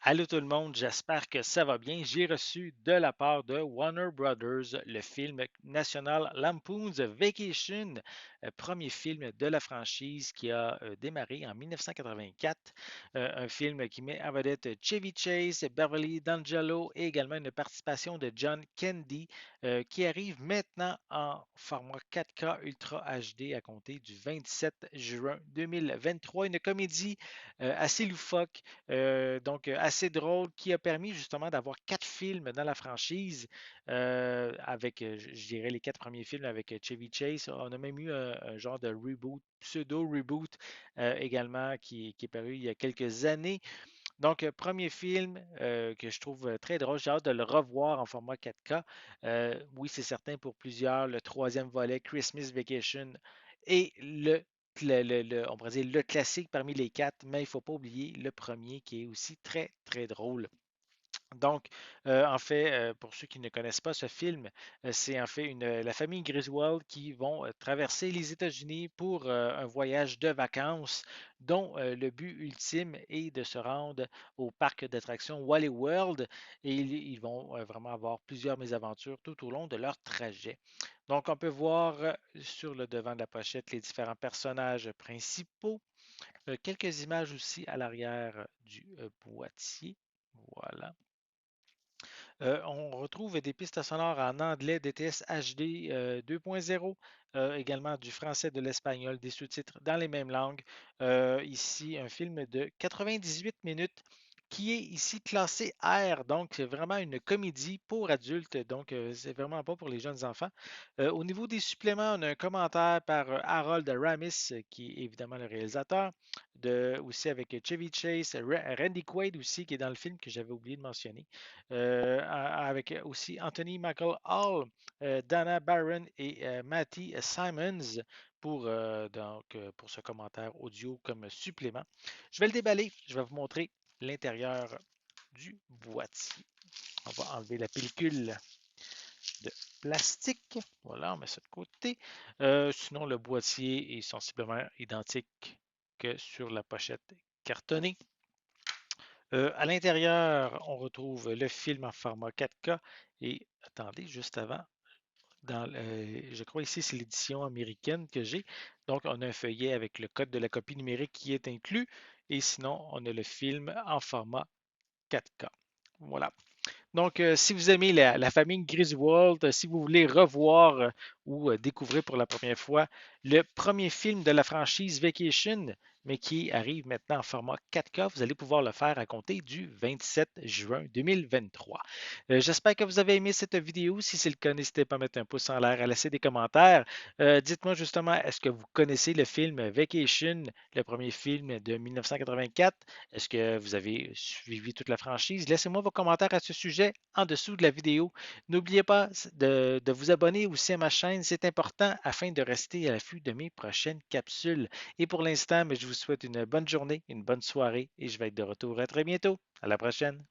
Allô tout le monde, j'espère que ça va bien. J'ai reçu de la part de Warner Brothers le film National Lampoon's Vacation, premier film de la franchise qui a démarré en 1984. Un film qui met en vedette Chevy Chase, Beverly D'Angelo et également une participation de John Candy qui arrive maintenant en format 4K Ultra HD à compter du 27 juin 2023. Une comédie assez loufoque donc, assez drôle, qui a permis justement d'avoir quatre films dans la franchise, avec, je dirais, les quatre premiers films avec Chevy Chase. On a même eu un genre de reboot, pseudo-reboot également, qui est paru il y a quelques années. Donc, premier film que je trouve très drôle. J'ai hâte de le revoir en format 4K. Oui, c'est certain pour plusieurs, le troisième volet, Christmas Vacation, est on pourrait dire le classique parmi les quatre, mais il ne faut pas oublier le premier qui est aussi très, très drôle. Donc, en fait, pour ceux qui ne connaissent pas ce film, c'est en fait la famille Griswold qui vont traverser les États-Unis pour un voyage de vacances dont le but ultime est de se rendre au parc d'attractions Wally World et ils vont vraiment avoir plusieurs mésaventures tout au long de leur trajet. Donc, on peut voir sur le devant de la pochette les différents personnages principaux, quelques images aussi à l'arrière du boîtier. Voilà. On retrouve des pistes sonores en anglais, DTS HD 2.0, également du français, de l'espagnol, des sous-titres dans les mêmes langues. Ici, un film de 98 minutes qui est ici classé R, donc c'est vraiment une comédie pour adultes, donc c'est vraiment pas pour les jeunes enfants. Au niveau des suppléments, on a un commentaire par Harold Ramis, qui est évidemment le réalisateur, aussi avec Chevy Chase, Randy Quaid aussi, qui est dans le film que j'avais oublié de mentionner avec aussi Anthony Michael Hall, Dana Barron et Matty Simons pour ce commentaire audio comme supplément. Je vais le déballer, je vais vous montrer l'intérieur du boîtier. On va enlever la pellicule de plastique. Voilà, on met ça de côté. Sinon, le boîtier est sensiblement identique que sur la pochette cartonnée. À l'intérieur, on retrouve le film en format 4K et attendez, juste avant, je crois ici c'est l'édition américaine que j'ai. Donc, on a un feuillet avec le code de la copie numérique qui est inclus et sinon, on a le film en format 4K. Voilà. Donc, si vous aimez la famille Griswold, si vous voulez revoir ou découvrir pour la première fois le premier film de la franchise Vacation, mais qui arrive maintenant en format 4K, vous allez pouvoir le faire à compter du 27 juin 2023. J'espère que vous avez aimé cette vidéo. Si c'est le cas, n'hésitez pas à mettre un pouce en l'air, à laisser des commentaires. Dites-moi justement, est-ce que vous connaissez le film Vacation, le premier film de 1984? Est-ce que vous avez suivi toute la franchise? Laissez-moi vos commentaires à ce sujet en dessous de la vidéo. N'oubliez pas de vous abonner aussi à ma chaîne, c'est important afin de rester à l'affût de mes prochaines capsules. Et pour l'instant, je vous souhaite une bonne journée, une bonne soirée et je vais être de retour à très bientôt. À la prochaine.